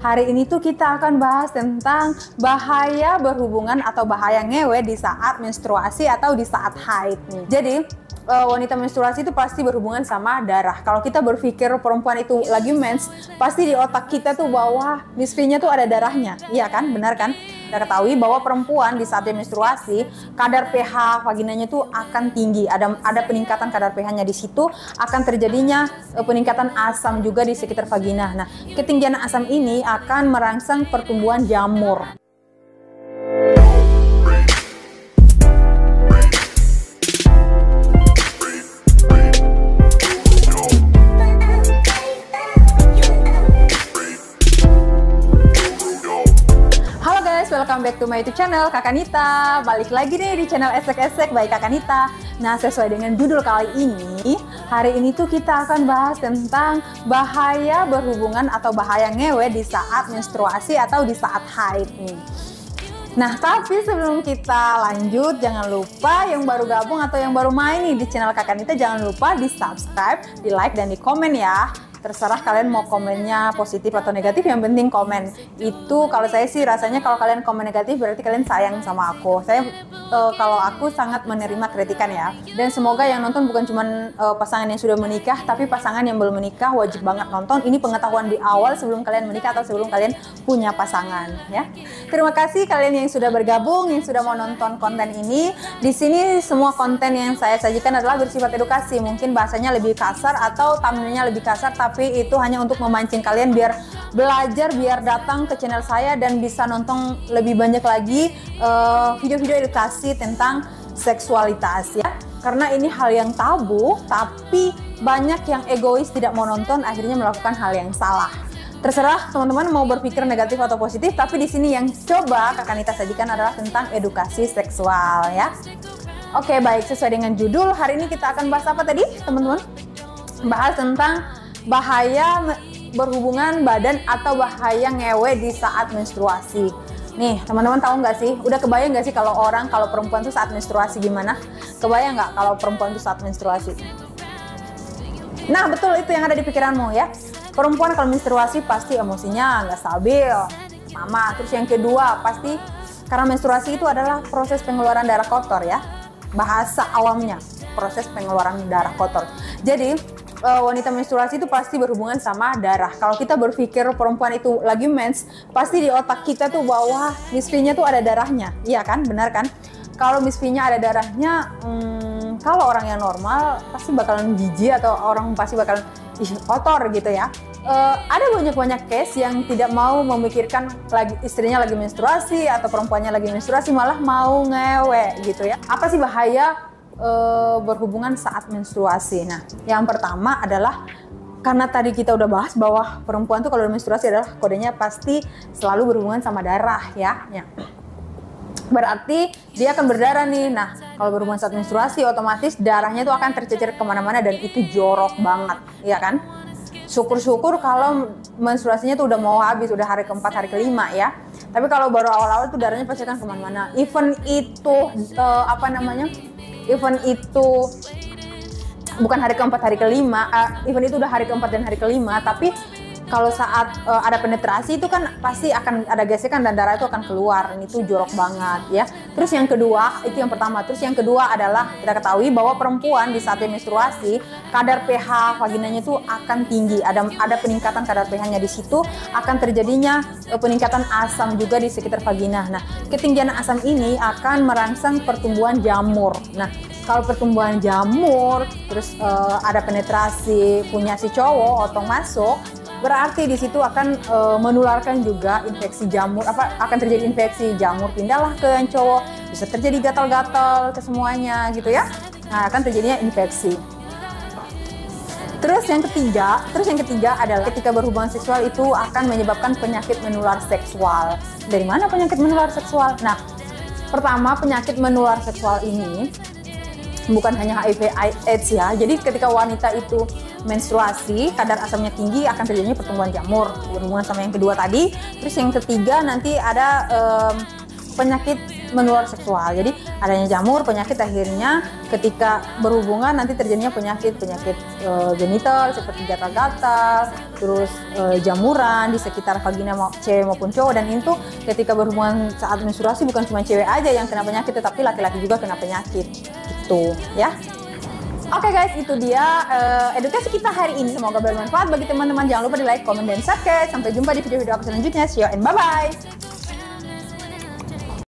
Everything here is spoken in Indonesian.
Hari ini tuh kita akan bahas tentang bahaya berhubungan atau bahaya ngewe di saat menstruasi atau di saat haid nih. Jadi wanita menstruasi itu pasti berhubungan sama darah. Kalau kita berpikir perempuan itu lagi mens, pasti di otak kita tuh bahwa Miss V-nya tuh ada darahnya. Iya kan? Benar kan? Kita ketahui bahwa perempuan di saat dia menstruasi, kadar pH vaginanya tuh akan tinggi. Ada peningkatan kadar pH-nya di situ, akan terjadinya peningkatan asam juga di sekitar vagina. Nah, ketinggian asam ini akan merangsang pertumbuhan jamur. Welcome back to my YouTube channel Kakak Nita. Balik lagi nih di channel Esek-Esek by Kakak Nita. Nah, sesuai dengan judul kali ini, hari ini tuh kita akan bahas tentang bahaya berhubungan atau bahaya ngewe di saat menstruasi atau di saat haid nih. Nah, tapi sebelum kita lanjut, jangan lupa yang baru gabung atau yang baru main nih di channel Kakak Nita, jangan lupa di subscribe, di like, dan di komen ya. Terserah kalian mau komennya positif atau negatif, yang penting komen. Itu kalau saya sih rasanya kalau kalian komen negatif berarti kalian sayang sama aku. Kalau aku sangat menerima kritikan ya. Dan semoga yang nonton bukan cuma pasangan yang sudah menikah, tapi pasangan yang belum menikah wajib banget nonton. Ini pengetahuan di awal sebelum kalian menikah atau sebelum kalian punya pasangan ya. Terima kasih kalian yang sudah bergabung, yang sudah mau nonton konten ini. Di sini semua konten yang saya sajikan adalah bersifat edukasi. Mungkin bahasanya lebih kasar atau thumbnailnya lebih kasar, tapi itu hanya untuk memancing kalian biar belajar, biar datang ke channel saya dan bisa nonton lebih banyak lagi video-video edukasi tentang seksualitas ya. Karena ini hal yang tabu, tapi banyak yang egois tidak mau nonton, akhirnya melakukan hal yang salah. Terserah teman-teman mau berpikir negatif atau positif, tapi di sini yang coba Kakak Nita sajikan adalah tentang edukasi seksual ya. Oke, baik, sesuai dengan judul, hari ini kita akan bahas apa tadi teman-teman? Bahas tentang bahaya berhubungan badan atau bahaya ngewe di saat menstruasi. Nih, teman-teman tahu nggak sih? Udah kebayang nggak sih kalau perempuan tuh saat menstruasi gimana? Kebayang nggak kalau perempuan tuh saat menstruasi? Nah, betul, itu yang ada di pikiranmu ya. Perempuan kalau menstruasi pasti emosinya nggak stabil, pertama. Terus yang kedua, pasti karena menstruasi itu adalah proses pengeluaran darah kotor ya. Bahasa awamnya, proses pengeluaran darah kotor. Jadi wanita menstruasi itu pasti berhubungan sama darah. Kalau kita berpikir perempuan itu lagi mens, pasti di otak kita tuh bahwa Miss V-nya tuh ada darahnya. Iya kan? Benar kan? Kalau Miss V-nya ada darahnya, kalau orang yang normal pasti bakalan jijik atau orang pasti bakalan kotor gitu ya. Ada banyak case yang tidak mau memikirkan istrinya lagi menstruasi atau perempuannya lagi menstruasi, malah mau ngewe gitu ya. Apa sih bahaya berhubungan saat menstruasi? Nah, yang pertama adalah karena tadi kita udah bahas bahwa perempuan tuh kalau menstruasi adalah kodenya pasti selalu berhubungan sama darah ya. Berarti dia akan berdarah nih. Nah, kalau berhubungan saat menstruasi otomatis darahnya tuh akan tercecer kemana-mana dan itu jorok banget, ya kan? Syukur-syukur kalau menstruasinya tuh udah mau habis, udah hari keempat, hari kelima ya. Tapi kalau baru awal-awal tuh darahnya pasti akan kemana-mana. Even itu event itu bukan hari keempat, hari kelima, event itu udah hari keempat dan hari kelima, tapi kalau saat ada penetrasi itu kan pasti akan ada gesekan dan darah itu akan keluar. Ini tuh jorok banget ya. Terus yang kedua, itu yang pertama. Terus yang kedua adalah kita ketahui bahwa perempuan di saat dia menstruasi, kadar pH vaginanya itu akan tinggi. Ada peningkatan kadar pH-nya di situ, akan terjadinya peningkatan asam juga di sekitar vagina. Nah, ketinggian asam ini akan merangsang pertumbuhan jamur. Nah, kalau pertumbuhan jamur, terus ada penetrasi punya si cowok, otong masuk, berarti di situ akan menularkan juga infeksi jamur. Akan terjadi infeksi jamur, pindahlah ke yang cowok, bisa terjadi gatal-gatal ke semuanya gitu ya. Nah, akan terjadinya infeksi. Terus yang ketiga adalah ketika berhubungan seksual itu akan menyebabkan penyakit menular seksual. Dari mana penyakit menular seksual? Nah, pertama, penyakit menular seksual ini bukan hanya HIV/AIDS ya. Jadi ketika wanita itu menstruasi, kadar asamnya tinggi, akan terjadinya pertumbuhan jamur berhubungan sama yang kedua tadi. Terus yang ketiga nanti ada penyakit menular seksual. Jadi adanya jamur, penyakit akhirnya ketika berhubungan nanti terjadinya penyakit genital seperti gatal-gatal, terus jamuran di sekitar vagina cewek maupun cowok. Dan itu ketika berhubungan saat menstruasi bukan cuma cewek aja yang kena penyakit, tetapi laki-laki juga kena penyakit gitu ya. Oke guys, itu dia edukasi kita hari ini. Semoga bermanfaat bagi teman-teman. Jangan lupa di like, comment, dan subscribe. Sampai jumpa di video-video aku selanjutnya. See you and bye-bye.